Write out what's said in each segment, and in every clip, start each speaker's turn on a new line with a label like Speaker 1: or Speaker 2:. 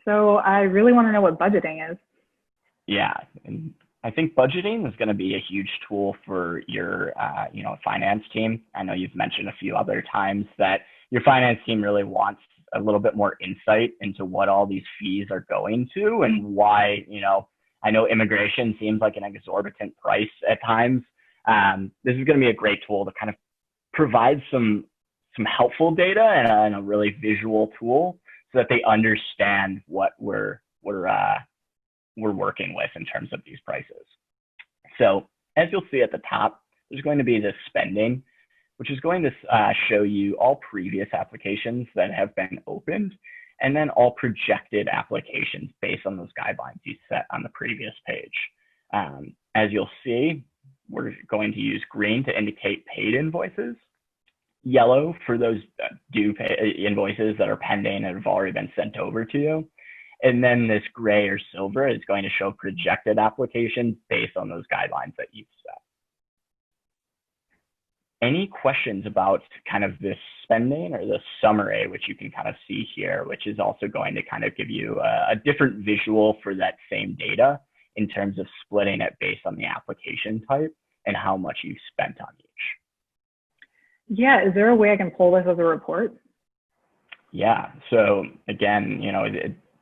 Speaker 1: So I really want to know what budgeting is.
Speaker 2: Yeah, and I think budgeting is going to be a huge tool for your, finance team. I know you've mentioned a few other times that your finance team really wants a little bit more insight into what all these fees are going to and why, I know immigration seems like an exorbitant price at times. This is going to be a great tool to kind of provide some helpful data and a really visual tool so that they understand what we're working with in terms of these prices. So as you'll see at the top, there's going to be this spending, which is going to show you all previous applications that have been opened, and then all projected applications based on those guidelines you set on the previous page. As you'll see, we're going to use green to indicate paid invoices, yellow for those due invoices that are pending and have already been sent over to you. And then this gray or silver is going to show projected applications based on those guidelines that you've set. Any questions about kind of this spending or the summary, which you can kind of see here, which is also going to kind of give you a different visual for that same data in terms of splitting it based on the application type and how much you've spent on each?
Speaker 1: Yeah, is there a way I can pull this as a report?
Speaker 2: Yeah, so again,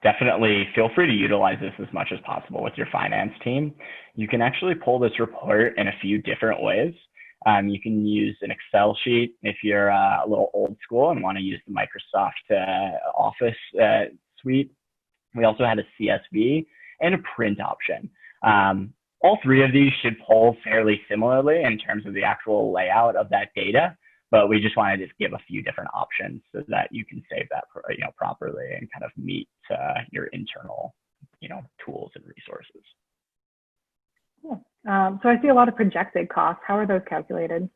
Speaker 2: definitely feel free to utilize this as much as possible with your finance team. You can actually pull this report in a few different ways. You can use an Excel sheet if you're a little old school and want to use the Microsoft Office suite. We also had a CSV and a print option. All three of these should pull fairly similarly in terms of the actual layout of that data, but we just wanted to give a few different options so that you can save that properly and kind of meet your internal tools and resources.
Speaker 1: Cool. So I see a lot of projected costs. How are those calculated?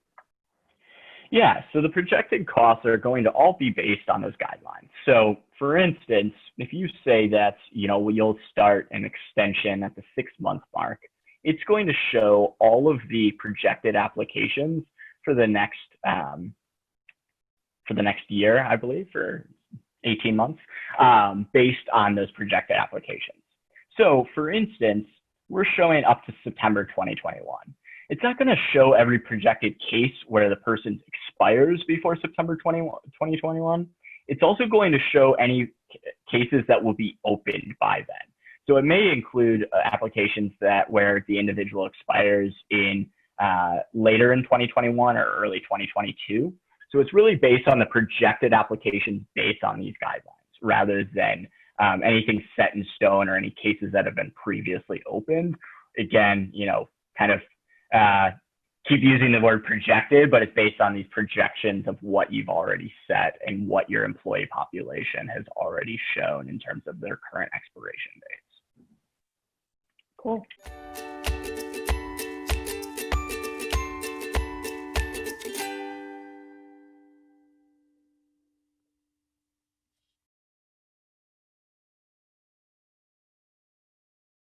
Speaker 2: Yeah, so the projected costs are going to all be based on those guidelines. So for instance, if you say that, you'll start an extension at the 6-month mark, it's going to show all of the projected applications for the next year, I believe, for 18 months, based on those projected applications. So for instance, we're showing up to September 2021. It's not going to show every projected case where the person expires before September 2021. It's also going to show any cases that will be opened by then. So it may include applications where the individual expires in later in 2021 or early 2022. So it's really based on the projected applications based on these guidelines rather than anything set in stone or any cases that have been previously opened. Again, kind of keep using the word projected, but it's based on these projections of what you've already set and what your employee population has already shown in terms of their current expiration dates.
Speaker 1: Cool.